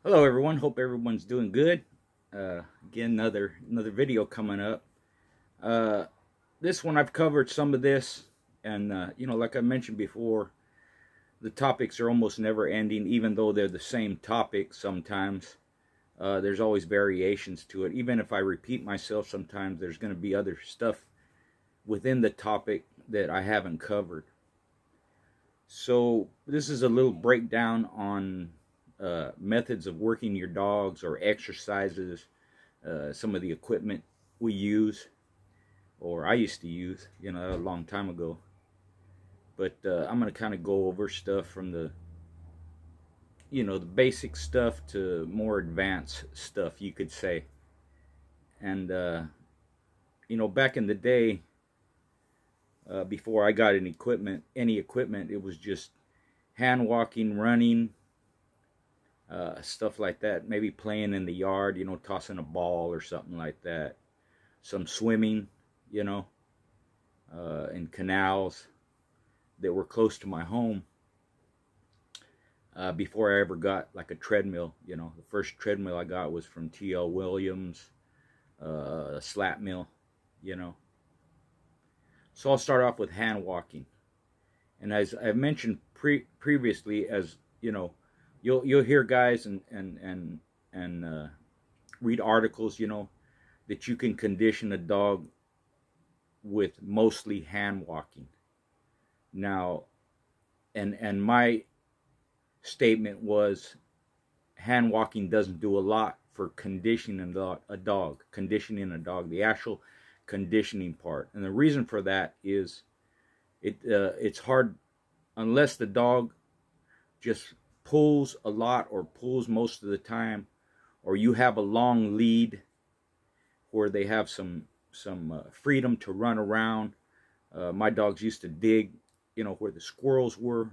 Hello everyone, hope everyone's doing good. Again, another video coming up. uh, this one I've covered some of this, and like I mentioned before, the topics are almost never ending, even though they're the same topic. Sometimes there's always variations to it. Even if I repeat myself, sometimes there's going to be other stuff within the topic that I haven't covered. So this is a little breakdown on methods of working your dogs, or exercises, some of the equipment we use, or I used to use, a long time ago. But I'm going to kind of go over stuff from the basic stuff to more advanced stuff, you could say. And back in the day, before I got any equipment, it was just hand walking, running, stuff like that. Maybe playing in the yard, tossing a ball or something like that. Some swimming, in canals that were close to my home. Before I ever got like a treadmill, the first treadmill I got was from T.L. Williams, a slap mill, So I'll start off with hand walking. And as I mentioned previously, as you'll hear guys and read articles, that you can condition a dog with mostly hand walking. Now, and my statement was, hand walking doesn't do a lot for conditioning a dog, the actual conditioning part. And the reason for that is it's hard unless the dog just pulls a lot, or pulls most of the time, or you have a long lead where they have some freedom to run around. My dogs used to dig, where the squirrels were.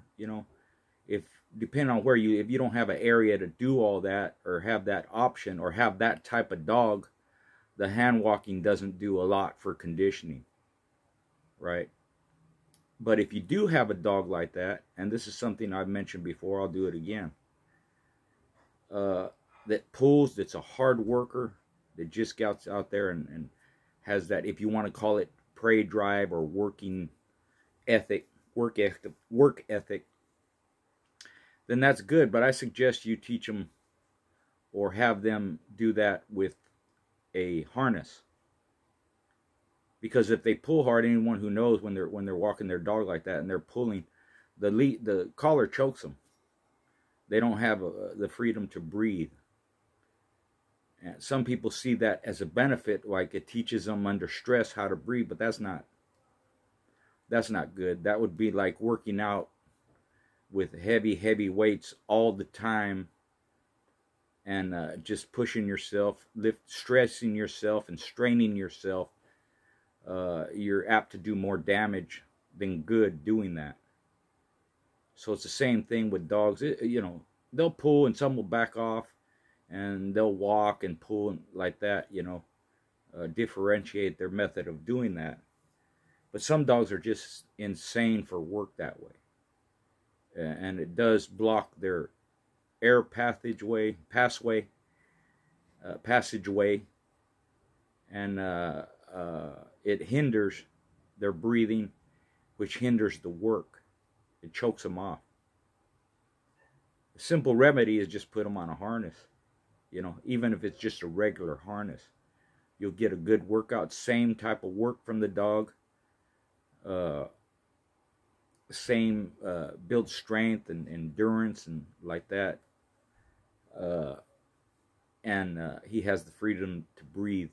If depending on if you don't have an area to do all that, or have that option, or have that type of dog, the hand walking doesn't do a lot for conditioning, right? But if you do have a dog like that, and this is something I've mentioned before, I'll do it again, that pulls, that's a hard worker, that just gets out there and has that, if you want to call it prey drive, or work ethic, then that's good. But I suggest you teach them, or have them do that with a harness. Because if they pull hard, anyone who knows, when they're walking their dog like that and they're pulling, the collar chokes them. They don't have the freedom to breathe. And some people see that as a benefit, like it teaches them under stress how to breathe, but that's not good. That would be like working out with heavy weights all the time, and just pushing yourself, stressing yourself and straining yourself. You're apt to do more damage than good doing that. So it's the same thing with dogs. They'll pull, and some will back off, and they'll walk and pull like that, differentiate their method of doing that. But some dogs are just insane for work that way. And it does block their air passageway, and it hinders their breathing, which hinders the work. It chokes them off. A simple remedy is just put them on a harness. Even if it's just a regular harness, you'll get a good workout. Same type of work from the dog. Same build strength and endurance and like that. And he has the freedom to breathe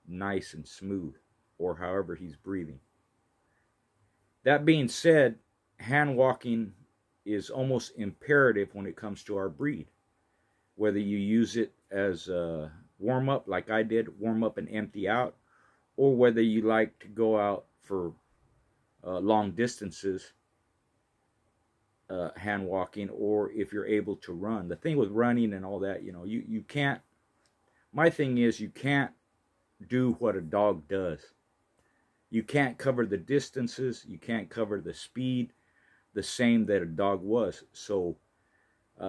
nice and smooth, or however he's breathing. That being said, hand walking is almost imperative when it comes to our breed. Whether you use it as a warm-up, like I did, warm up and empty out, or whether you like to go out for long distances, hand walking, or if you're able to run. The thing with running and all that, you can't, my thing is, you can't do what a dog does. You can't cover the distances, you can't cover the speed the same that a dog was. So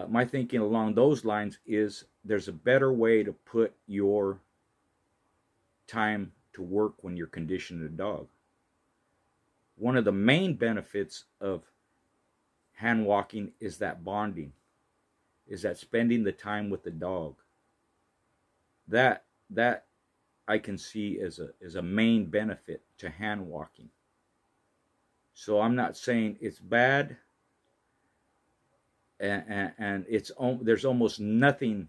My thinking along those lines is there's a better way to put your time to work when you're conditioning a dog. One of the main benefits of hand walking is that bonding, is that spending the time with the dog. That I can see as a main benefit to hand walking. So I'm not saying it's bad, and there's almost nothing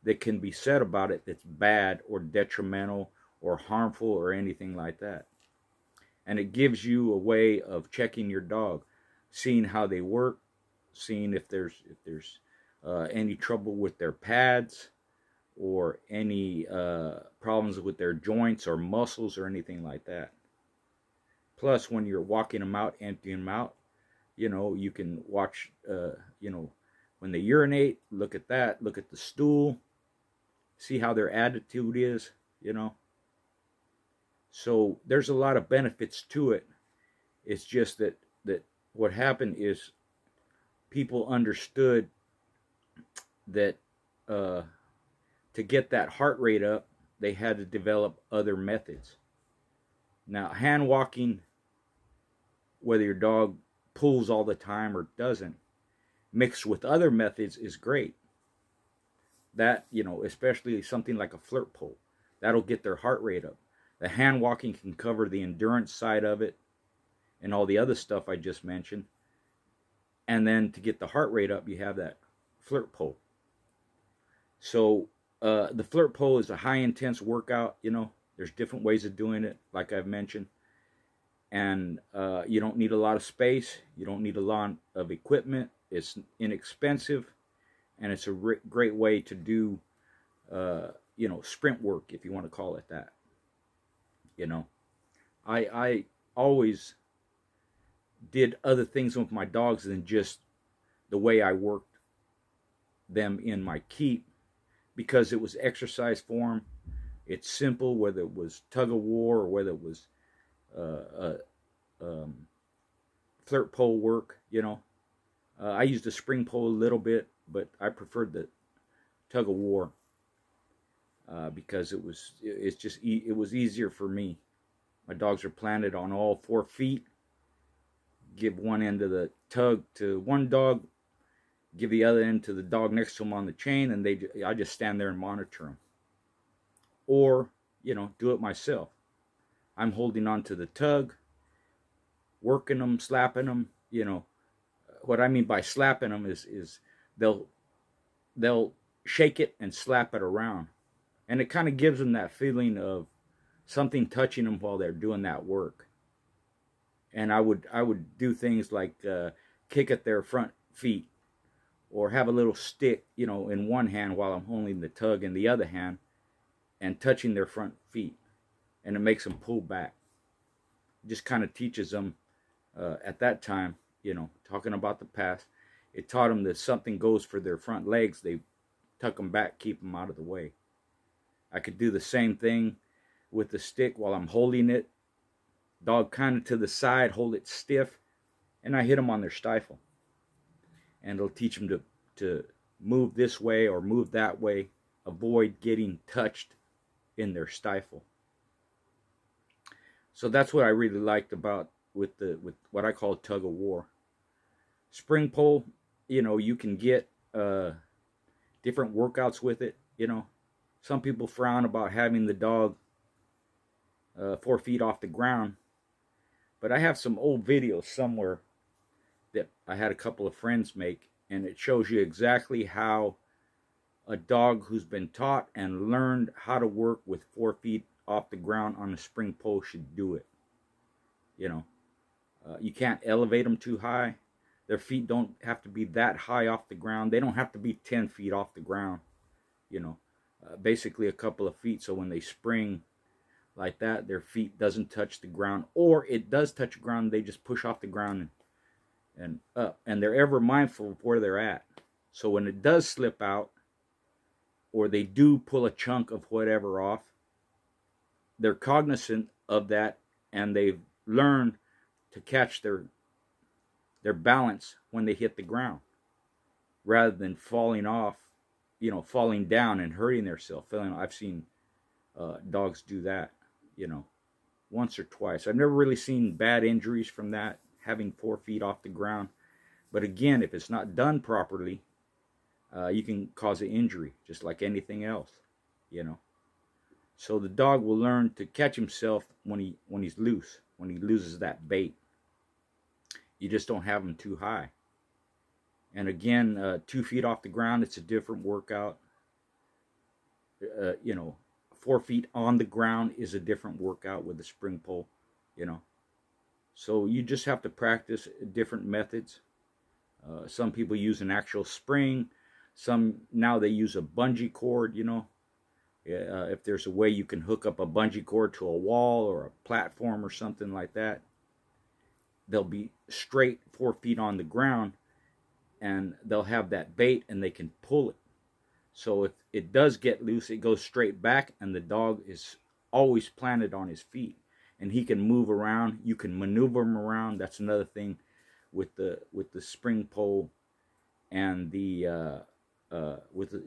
that can be said about it that's bad or detrimental or harmful or anything like that. And it gives you a way of checking your dog, seeing how they work, seeing if there's any trouble with their pads or any problems with their joints or muscles or anything like that. Plus, when you're walking them out, emptying them out, you can watch, when they urinate, look at that, look at the stool, see how their attitude is, So there's a lot of benefits to it. It's just that what happened is people understood that to get that heart rate up, they had to develop other methods. Now, hand walking, whether your dog pulls all the time or doesn't, mixed with other methods is great. That, especially something like a flirt pole, that'll get their heart rate up. The hand walking can cover the endurance side of it and all the other stuff I just mentioned. And then to get the heart rate up, you have that flirt pole. So the flirt pole is a high intense workout. There's different ways of doing it, like I've mentioned. And you don't need a lot of space. You don't need a lot of equipment. It's inexpensive. And it's a great way to do, sprint work, if you want to call it that. I always did other things with my dogs than just the way I worked them in my keep, because it was exercise for them. It's simple, whether it was tug of war or whether it was flirt pole work. I used a spring pole a little bit, but I preferred the tug of war because it was easier for me. My dogs are planted on all 4 feet. Give one end of the tug to one dog, give the other end to the dog next to them on the chain, and I just stand there and monitor them. Or, do it myself. I'm holding on to the tug, working them, slapping them. What I mean by slapping them is they'll shake it and slap it around. And it kind of gives them that feeling of something touching them while they're doing that work. And I would do things like kick at their front feet, or have a little stick, in one hand while I'm holding the tug in the other hand and touching their front feet. And it makes them pull back. It just kind of teaches them at that time, talking about the past, it taught them that something goes for their front legs, they tuck them back, keep them out of the way. I could do the same thing with the stick while I'm holding it. Dog kind of to the side, hold it stiff, and I hit them on their stifle. And it'll teach them to move this way or move that way, avoid getting touched in their stifle. So that's what I really liked about with what I call tug of war. Spring pole, you can get different workouts with it. Some people frown about having the dog 4 feet off the ground. But I have some old videos somewhere that I had a couple of friends make, and it shows you exactly how a dog who's been taught and learned how to work with 4 feet off the ground on a spring pole should do it. You can't elevate them too high. Their feet don't have to be that high off the ground. They don't have to be 10 feet off the ground. Basically a couple of feet, so when they spring like that, their feet doesn't touch the ground, or it does touch the ground, they just push off the ground and up, and they're ever mindful of where they're at. So when it does slip out, or they do pull a chunk of whatever off, they're cognizant of that, and they've learned to catch their balance when they hit the ground. rather than falling off, you know, falling down and hurting themselves. I've seen dogs do that, you know, once or twice. I've never really seen bad injuries from that, having 4 feet off the ground. But again, if it's not done properly, you can cause an injury, just like anything else, you know. So the dog will learn to catch himself when he's loose, when he loses that bait. You just don't have him too high. And again, 2 feet off the ground, it's a different workout. You know, 4 feet on the ground is a different workout with the spring pole, you know. So you just have to practice different methods. Some people use an actual spring. Some, now they use a bungee cord, you know. If there's a way you can hook up a bungee cord to a wall or a platform or something like that, they'll be straight 4 feet on the ground, and they'll have that bait and they can pull it. So if it does get loose, it goes straight back, and the dog is always planted on his feet, and he can move around. You can maneuver him around. That's another thing with the spring pole and the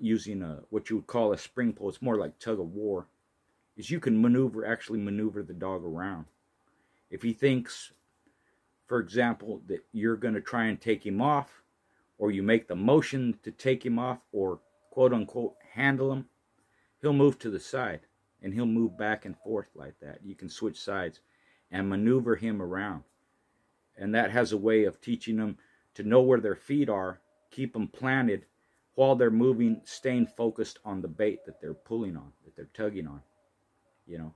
using what you would call a spring pole. It's more like tug of war. Is you can actually maneuver the dog around. If he thinks, for example, that you're going to try and take him off, or you make the motion to take him off, or quote unquote handle him, he'll move to the side, and he'll move back and forth like that. You can switch sides and maneuver him around. And that has a way of teaching them to know where their feet are, keep them planted while they're moving, staying focused on the bait that they're pulling on, that they're tugging on, you know.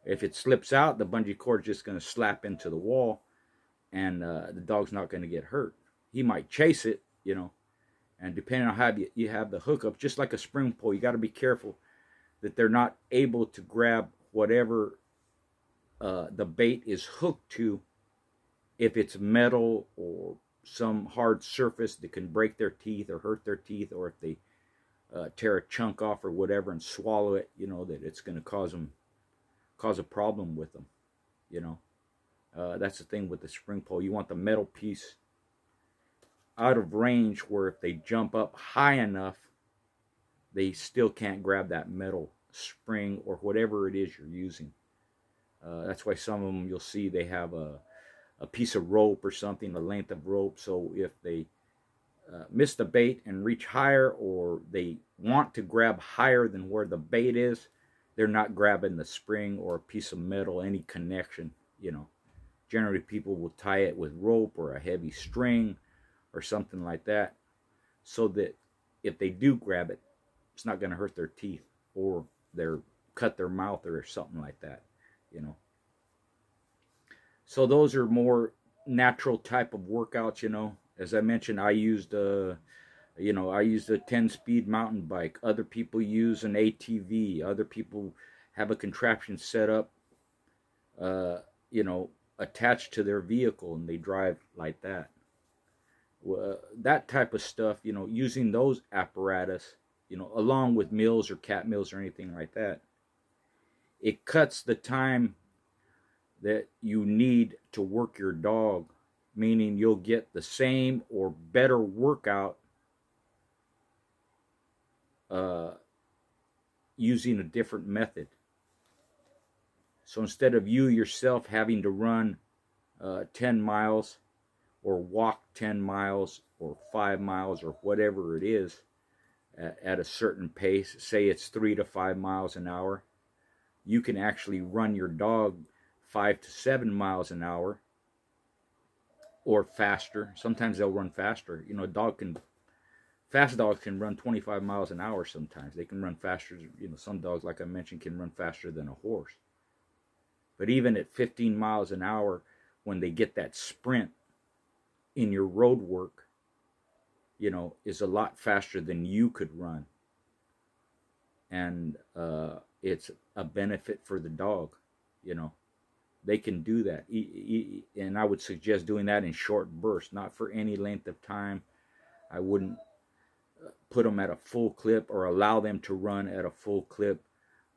If it slips out, the bungee cord's just going to slap into the wall, and the dog's not going to get hurt. He might chase it, you know, and depending on how you have the hookup, just like a spring pole, you got to be careful that they're not able to grab whatever the bait is hooked to. If it's metal or some hard surface that can break their teeth or hurt their teeth, or if they tear a chunk off or whatever and swallow it, you know, that it's going to cause a problem with them, you know. That's the thing with the spring pole. You want the metal piece out of range, where if they jump up high enough, they still can't grab that metal spring or whatever it is you're using. That's why some of them, you'll see they have a piece of rope or something, a length of rope. So if they miss the bait and reach higher, or they want to grab higher than where the bait is, they're not grabbing the spring or a piece of metal, any connection, you know. Generally, people will tie it with rope or a heavy string or something like that, so that if they do grab it, it's not going to hurt their teeth or cut their mouth or something like that, you know. So those are more natural type of workouts, you know. As I mentioned, I used a 10-speed mountain bike. Other people use an ATV. Other people have a contraption set up, you know, attached to their vehicle, and they drive like that. That type of stuff, you know, using those apparatus, you know, along with mills or cat mills or anything like that, it cuts the time that you need to work your dog, meaning you'll get the same or better workout using a different method. So instead of you yourself having to run 10 miles or walk 10 miles or 5 miles or whatever it is at a certain pace, say it's 3 to 5 miles an hour, you can actually run your dog 5 to 7 miles an hour or faster. Sometimes they'll run faster. You know, fast dogs can run 25 miles an hour sometimes. They can run faster. You know, some dogs, like I mentioned, can run faster than a horse. But even at 15 miles an hour, when they get that sprint in your road work, you know, is a lot faster than you could run. And it's a benefit for the dog, you know. They can do that. And I would suggest doing that in short bursts, not for any length of time. I wouldn't put them at a full clip or allow them to run at a full clip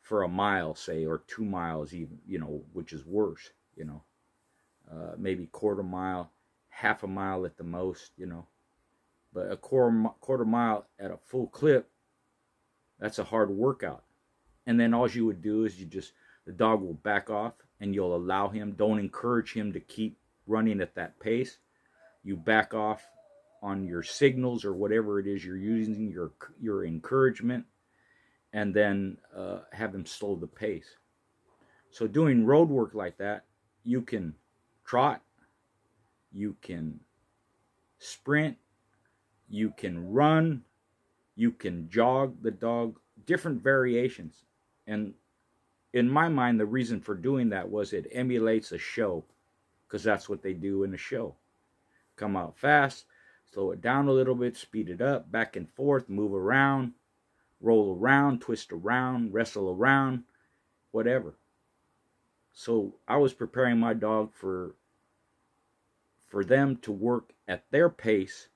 for a mile, say, or 2 miles even, you know, which is worse, you know. Maybe quarter mile, half a mile at the most, you know. But a quarter mile at a full clip, that's a hard workout. And then all you would do is the dog will back off, and you'll allow him, don't encourage him to keep running at that pace. You back off on your signals or whatever it is you're using, your encouragement, and then have him slow the pace. So doing road work like that, you can trot, you can sprint, you can run, you can jog the dog, different variations. And in my mind, the reason for doing that was it emulates a show, because that's what they do in a show. Come out fast, slow it down a little bit, speed it up, back and forth, move around, roll around, twist around, wrestle around, whatever. So I was preparing my dog for them to work at their pace,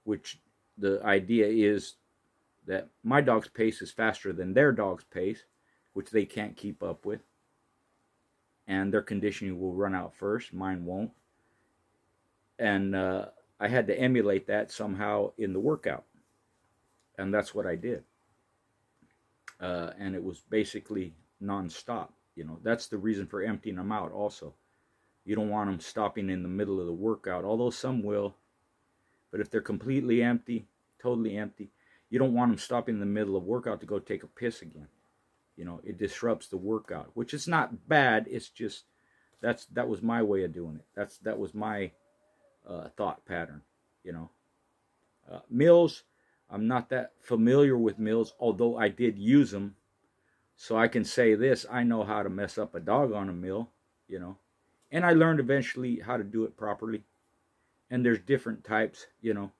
which the idea is that my dog's pace is faster than their dog's pace, which they can't keep up with. And their conditioning will run out first, mine won't. And I had to emulate that somehow in the workout. And that's what I did. And it was basically non-stop. You know, that's the reason for emptying them out also. You don't want them stopping in the middle of the workout, although some will. But if they're completely empty, totally empty, you don't want them stopping in the middle of workout to go take a piss again. You know, it disrupts the workout, which is not bad. It's just that was my way of doing it. That was my thought pattern. You know, mills. I'm not that familiar with mills, although I did use them. So I can say this: I know how to mess up a dog on a mill. You know, and I learned eventually how to do it properly. And there's different types. You know,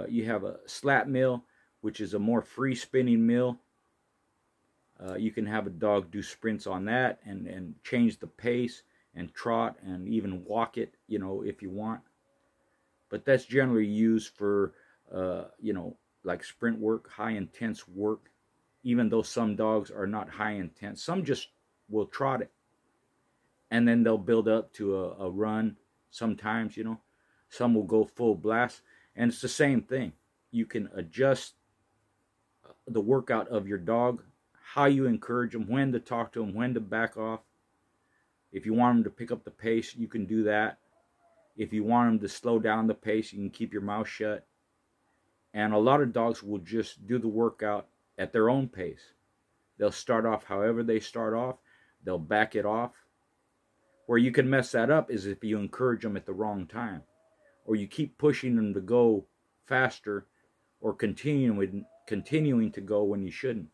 you have a slat mill, which is a more free spinning mill. You can have a dog do sprints on that and change the pace and trot and even walk it, you know, if you want. But that's generally used for, you know, like sprint work, high intense work. Even though some dogs are not high intense, some just will trot it. And then they'll build up to a run sometimes, you know. Some will go full blast. And it's the same thing. You can adjust the workout of your dog, how you encourage them, when to talk to them, when to back off. If you want them to pick up the pace, you can do that. If you want them to slow down the pace, you can keep your mouth shut. And a lot of dogs will just do the workout at their own pace. They'll start off however they start off. They'll back it off. Where you can mess that up is if you encourage them at the wrong time, or you keep pushing them to go faster, or continuing to go when you shouldn't.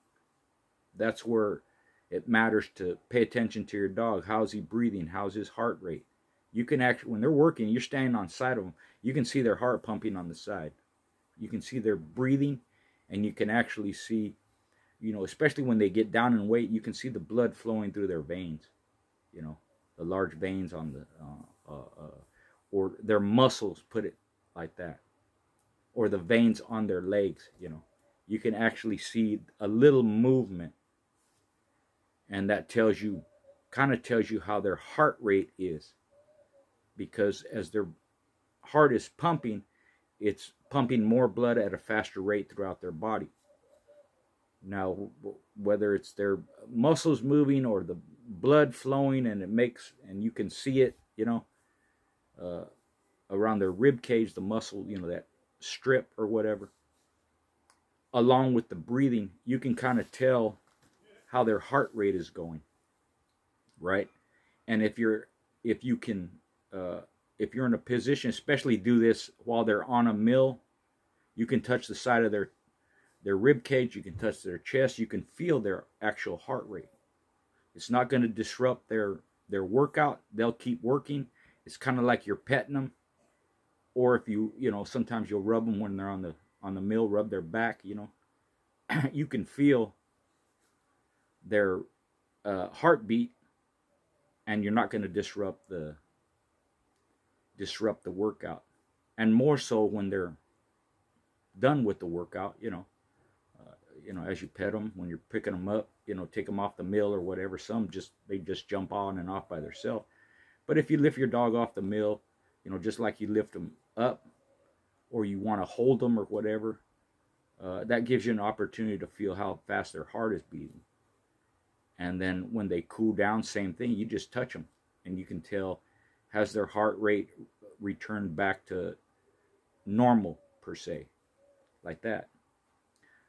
That's where it matters to pay attention to your dog. How's he breathing? How's his heart rate? You can actually, when they're working, you're standing on the side of them, you can see their heart pumping on the side. You can see their breathing, and you can actually see, you know, especially when they get down in weight, you can see the blood flowing through their veins, you know, the large veins on the, or their muscles, put it like that, or the veins on their legs, you know. You can actually see a little movement, and that tells you, kind of tells you how their heart rate is, because as their heart is pumping, it's pumping more blood at a faster rate throughout their body. Now, whether it's their muscles moving or the blood flowing, and it makes, and you can see it, you know, around their rib cage, the muscle, you know, that strip or whatever, along with the breathing, you can kind of tell how their heart rate is going, right? And if you're in a position, especially do this while they're on a mill, you can touch the side of their rib cage, you can touch their chest, you can feel their actual heart rate. It's not going to disrupt their workout. They'll keep working. It's kind of like you're petting them, or if you know, sometimes you'll rub them when they're on the mill, rub their back, you know. You can feel their heartbeat, and you're not going to disrupt the workout. And more so when they're done with the workout, you know, as you pet them, when you're picking them up, you know, take them off the mill or whatever. Some they just jump on and off by themselves. But if you lift your dog off the mill, you know, just like you lift them up, or you want to hold them or whatever, that gives you an opportunity to feel how fast their heart is beating. And then when they cool down, same thing, you just touch them and you can tell, has their heart rate returned back to normal per se, like that.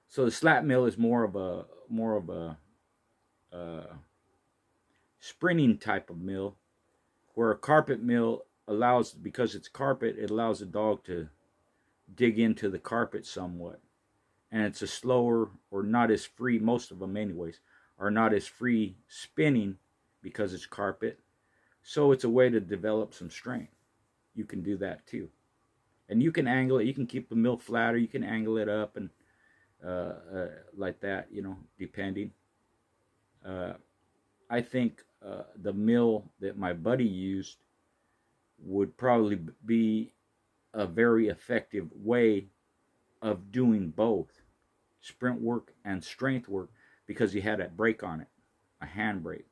So the slat mill is more of a sprinting type of mill, where a carpet mill allows, because it's carpet, it allows the dog to dig into the carpet somewhat. And it's a slower, or not as free, most of them anyways, are not as free spinning because it's carpet. So it's a way to develop some strength. You can do that too. And you can angle it. You can keep the mill flatter. You can angle it up and like that, you know, depending. I think the mill that my buddy used would probably be a very effective way of doing both sprint work and strength work, because he had a brake on it, a hand brake.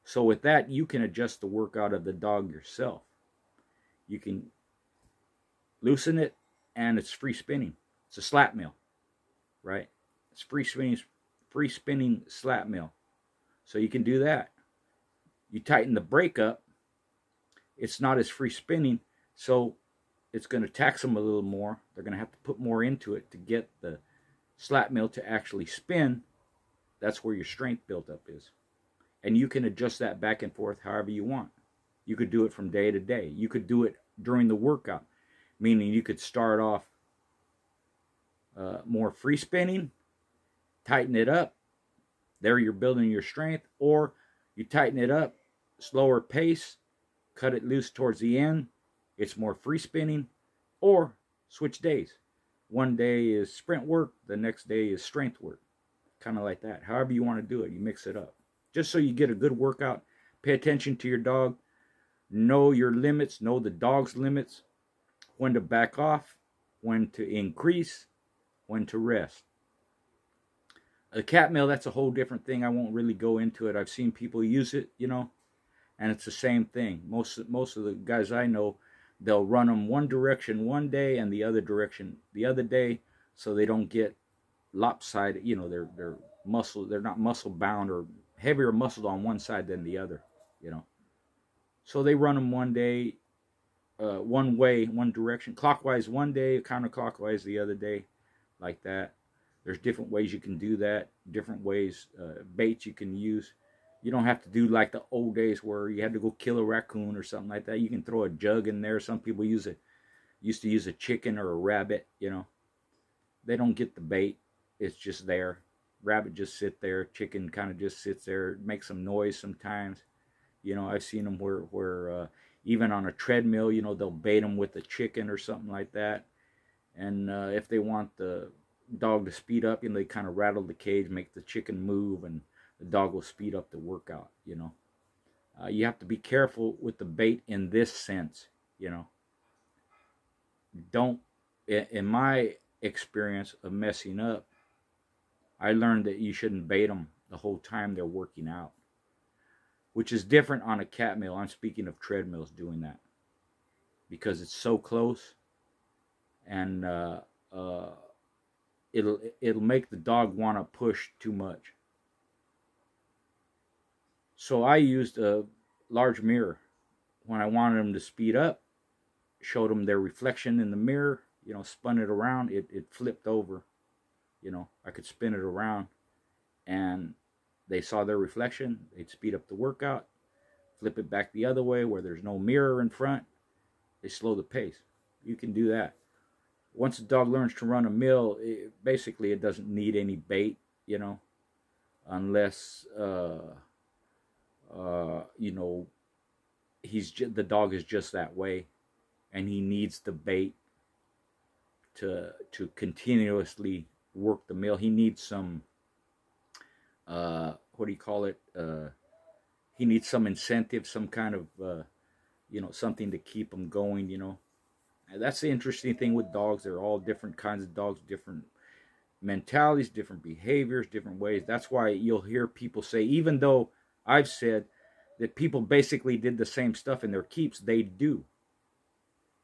So with that, you can adjust the workout of the dog yourself. You can loosen it, and it's free spinning. It's a slat mill, right? It's free spinning slat mill. So you can do that. You tighten the brake up, it's not as free spinning, so it's going to tax them a little more. They're going to have to put more into it to get the slat mill to actually spin. That's where your strength built up is. And you can adjust that back and forth however you want. You could do it from day to day. You could do it during the workout, meaning you could start off more free spinning, tighten it up. There you're building your strength. Or you tighten it up, slower pace, cut it loose towards the end. It's more free spinning. Or switch days. One day is sprint work, the next day is strength work. Kind of like that. However you want to do it, you mix it up. Just so you get a good workout. Pay attention to your dog. Know your limits. Know the dog's limits. When to back off. When to increase. When to rest. A cat mill, that's a whole different thing. I won't really go into it. I've seen people use it, you know, and it's the same thing. Most of the guys I know, they'll run them one direction one day and the other direction the other day, so they don't get lopsided. You know, they're not muscle bound or heavier muscled on one side than the other, you know. So they run them one day, one way, one direction, clockwise one day, counterclockwise the other day, like that. There's different ways you can do that, different ways, baits you can use. You don't have to do like the old days where you had to go kill a raccoon or something like that. You can throw a jug in there. Some people used to use a chicken or a rabbit, you know. They don't get the bait. It's just there. Rabbit just sit there. Chicken kind of just sits there, makes some noise sometimes. You know, I've seen them where even on a treadmill, you know, they'll bait them with a chicken or something like that. And if they want the dog to speed up, you know, they kind of rattle the cage, make the chicken move, and the dog will speed up the workout, you know. You have to be careful with the bait in this sense, you know. Don't, in my experience of messing up, I learned that you shouldn't bait them the whole time they're working out, which is different on a cat mill. I'm speaking of treadmills doing that, because it's so close, and it'll make the dog want to push too much. So I used a large mirror when I wanted them to speed up. Showed them their reflection in the mirror, you know, spun it around. It flipped over, you know. I could spin it around, and they saw their reflection. They'd speed up the workout. Flip it back the other way where there's no mirror in front. They slow the pace. You can do that. Once a dog learns to run a mill, basically it doesn't need any bait, you know, unless you know, the dog is just that way, and he needs the bait to continuously work the mill. He needs some what do you call it? He needs some incentive, some kind of you know, something to keep him going, you know. And that's the interesting thing with dogs. They're all different kinds of dogs, different mentalities, different behaviors, different ways. That's why you'll hear people say, even though I've said that people basically did the same stuff in their keeps, they do.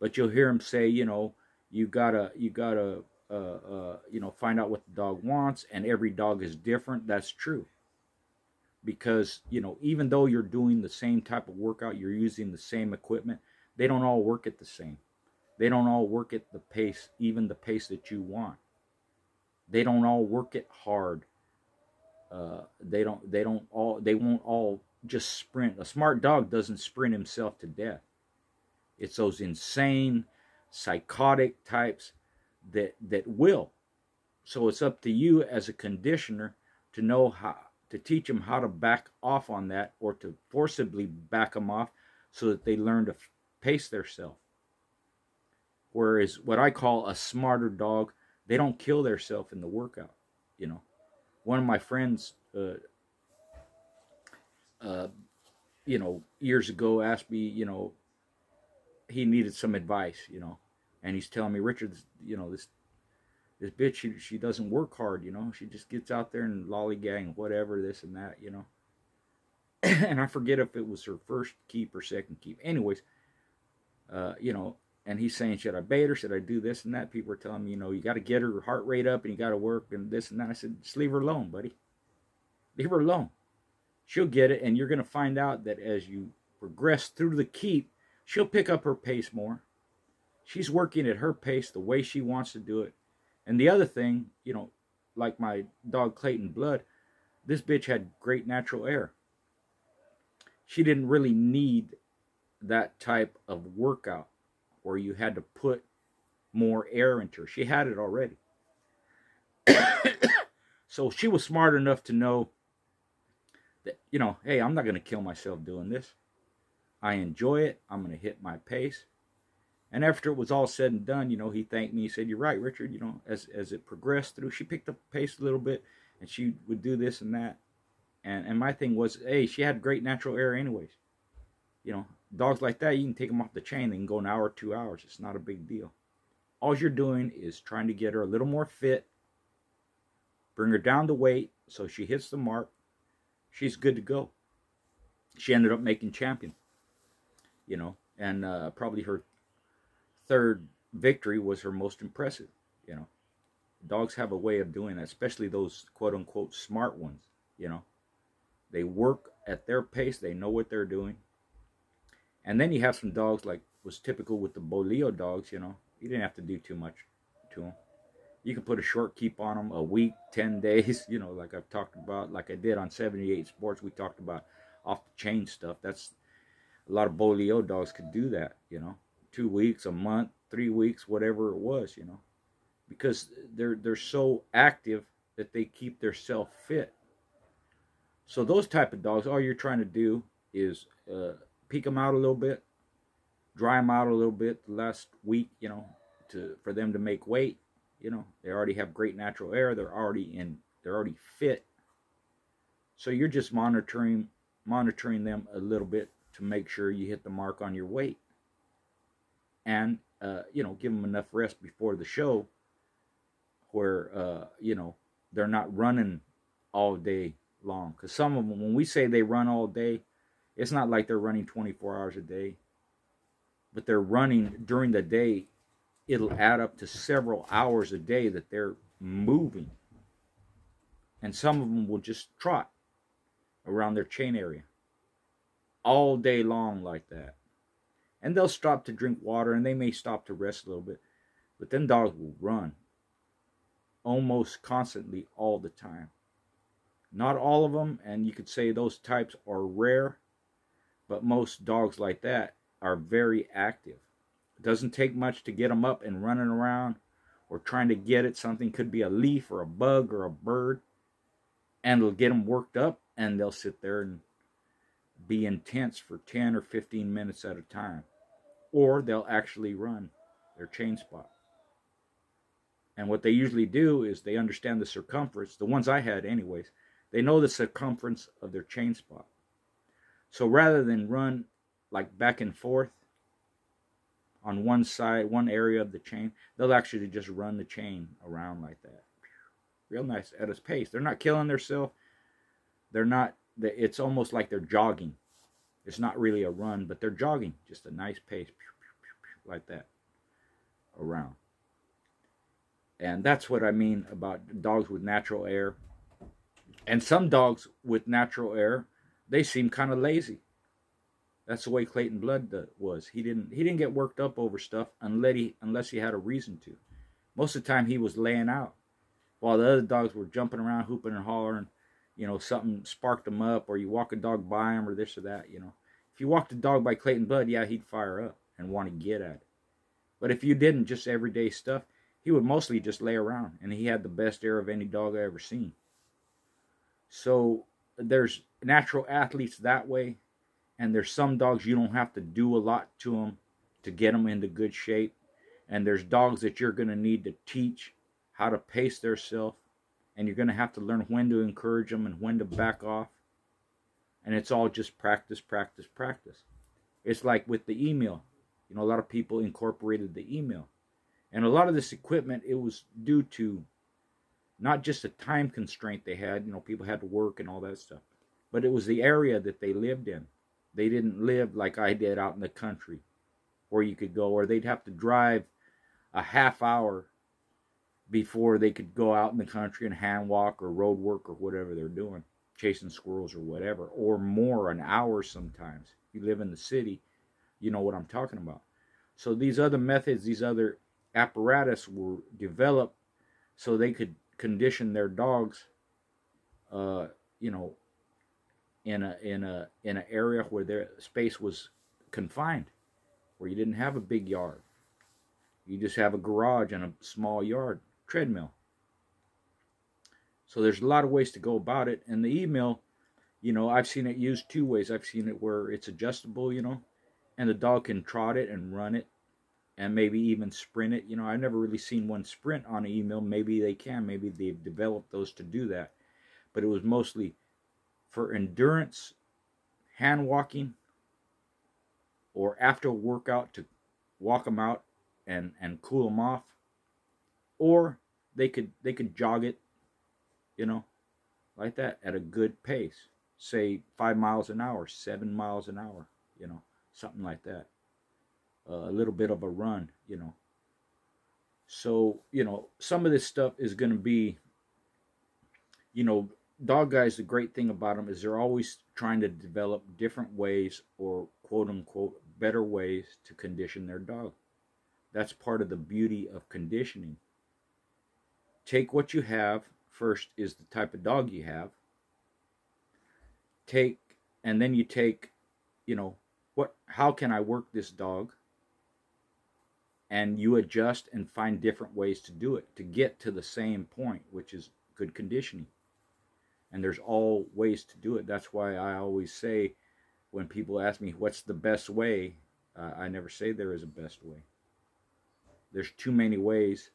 But you'll hear them say, you know, You gotta you know, find out what the dog wants, and every dog is different. That's true, because you know, even though you're doing the same type of workout, you're using the same equipment, they don't all work at the same. They don't all work at the pace, even the pace that you want. They don't all work it hard. They won't all just sprint. A smart dog doesn't sprint himself to death. It's those insane, psychotic types that will. So it's up to you as a conditioner to know how to teach them how to back off on that, or to forcibly back them off, so that they learn to pace themselves. Whereas what I call a smarter dog, they don't kill themselves in the workout. You know, one of my friends, you know, years ago asked me, you know, he needed some advice, you know, and he's telling me, Richard, you know, this bitch, she doesn't work hard, you know, she just gets out there and lollygag, whatever, this and that, you know. And I forget if it was her first keep or second keep. Anyways, you know, and he's saying, should I bait her? Should I do this and that? People are telling me, you know, you got to get her heart rate up, and you got to work and this and that. I said, just leave her alone, buddy. Leave her alone. She'll get it, and you're going to find out that as you progress through the keep, she'll pick up her pace more. She's working at her pace the way she wants to do it. And the other thing, you know, like my dog Clayton Blood, this bitch had great natural air. She didn't really need that type of workout where you had to put more air into her. She had it already. So she was smart enough to know that, you know, hey, I'm not going to kill myself doing this. I enjoy it. I'm going to hit my pace. And after it was all said and done, you know, he thanked me. He said, you're right, Richard. You know, as it progressed through, she picked up the pace a little bit, and she would do this and that. And my thing was, hey, she had great natural air anyways. You know, dogs like that, you can take them off the chain. They can go an hour, 2 hours. It's not a big deal. All you're doing is trying to get her a little more fit, bring her down to weight so she hits the mark. She's good to go. She ended up making champion, you know, and probably her third victory was her most impressive, you know. Dogs have a way of doing that, especially those quote-unquote smart ones, you know. They work at their pace. They know what they're doing. And then you have some dogs, like was typical with the Boleo dogs, you know. You didn't have to do too much to them. You can put a short keep on them, a week, 10 days, you know, like I've talked about, like I did on 78 Sports. We talked about off the chain stuff. That's a lot of Boleo dogs could do that, you know. 2 weeks, a month, 3 weeks, whatever it was, you know, because they're so active that they keep their self fit. So those type of dogs, all you're trying to do is peek them out a little bit, dry them out a little bit the last week, you know, for them to make weight. You know, they already have great natural air. They're already fit. So you're just monitoring them a little bit to make sure you hit the mark on your weight. And, you know, give them enough rest before the show where, you know, they're not running all day long. Because some of them, when we say they run all day, it's not like they're running 24 hours a day. But they're running during the day. It'll add up to several hours a day that they're moving. And some of them will just trot around their chain area all day long like that. And they'll stop to drink water, and they may stop to rest a little bit. But them dogs will run almost constantly all the time. Not all of them, and you could say those types are rare, but most dogs like that are very active. It doesn't take much to get them up and running around or trying to get at something. Could be a leaf or a bug or a bird, and it'll get them worked up, and they'll sit there and be intense for 10 or 15 minutes at a time. Or they'll actually run their chain spot. And what they usually do is they understand the circumference. The ones I had anyways, they know the circumference of their chain spot. So rather than run like back and forth on one side, one area of the chain, they'll actually just run the chain around like that. Real nice at its pace. They're not killing themselves. They're not, it's almost like they're jogging. It's not really a run, but they're jogging. Just a nice pace, like that, around. And that's what I mean about dogs with natural air. And some dogs with natural air, they seem kind of lazy. That's the way Clayton Blood was. He didn't get worked up over stuff unless he had a reason to. Most of the time he was laying out, while the other dogs were jumping around, hooping and hollering. You know, something sparked them up, or you walk a dog by him, or this or that. You know, if you walked a dog by Clayton Blood, yeah, he'd fire up and want to get at it. But if you didn't, just everyday stuff, he would mostly just lay around, and he had the best air of any dog I ever seen. So there's natural athletes that way, and there's some dogs you don't have to do a lot to them to get them into good shape, and there's dogs that you're going to need to teach how to pace themselves, and you're going to have to learn when to encourage them and when to back off, and it's all just practice, practice, practice. It's like with the email. You know, a lot of people incorporated the email. And a lot of this equipment, it was due to not just a time constraint they had. You know, people had to work and all that stuff. But it was the area that they lived in. They didn't live like I did out in the country where you could go, or they'd have to drive a half hour before they could go out in the country and hand walk or road work or whatever they're doing, chasing squirrels or whatever, or more, an hour sometimes. If you live in the city, you know what I'm talking about. So these other methods, these other apparatus were developed so they could condition their dogs, you know, in an area where their space was confined, where you didn't have a big yard. You just have a garage and a small yard, treadmill. So there's a lot of ways to go about it. And the email, you know, I've seen it used two ways. I've seen it where it's adjustable, you know, and the dog can trot it and run it and maybe even sprint it. You know, I've never really seen one sprint on an email. Maybe they can. Maybe they've developed those to do that. But it was mostly for endurance, hand walking, or after a workout to walk them out and cool them off. Or they could jog it, you know, like that at a good pace. Say 5 miles an hour, 7 miles an hour, you know. Something like that. A little bit of a run, you know. So, you know, some of this stuff is going to be, you know, dog guys, the great thing about them is they're always trying to develop different ways, or quote unquote better ways to condition their dog. That's part of the beauty of conditioning. Take what you have. First is the type of dog you have. And then you take, you know, how can I work this dog? And you adjust and find different ways to do it to get to the same point, which is good conditioning. And there's all ways to do it. That's why I always say, when people ask me what's the best way, I never say there is a best way. There's too many ways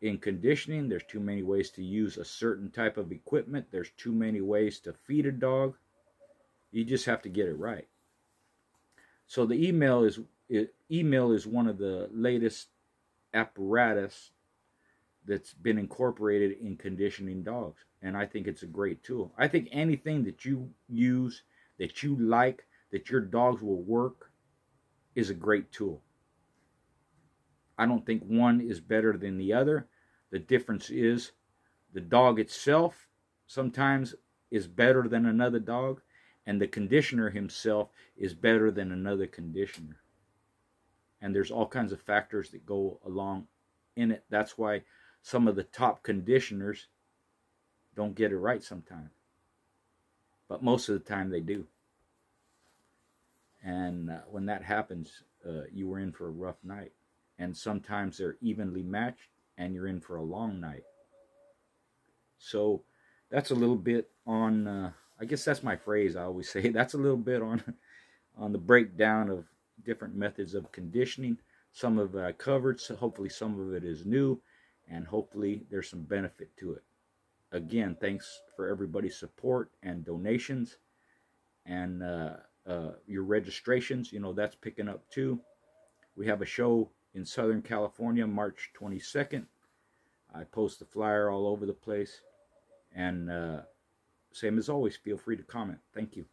in conditioning. There's too many ways to use a certain type of equipment. There's too many ways to feed a dog. You just have to get it right. So the email is one of the latest apparatus that's been incorporated in conditioning dogs, and I think it's a great tool. I think anything that you use, that you like, that your dogs will work, is a great tool. I don't think one is better than the other. The difference is the dog itself sometimes is better than another dog, and the conditioner himself is better than another conditioner. And there's all kinds of factors that go along in it. That's why some of the top conditioners don't get it right sometimes. But most of the time they do. And when that happens, you were in for a rough night. And sometimes they're evenly matched, and you're in for a long night. So that's a little bit on, I guess that's my phrase I always say. That's a little bit on the breakdown of different methods of conditioning. Some of it I covered, so hopefully some of it is new, and hopefully there's some benefit to it. Again, thanks for everybody's support and donations, and your registrations. You know, that's picking up too. We have a show in Southern California, March 22nd. I post the flyer all over the place. And same as always, feel free to comment. Thank you.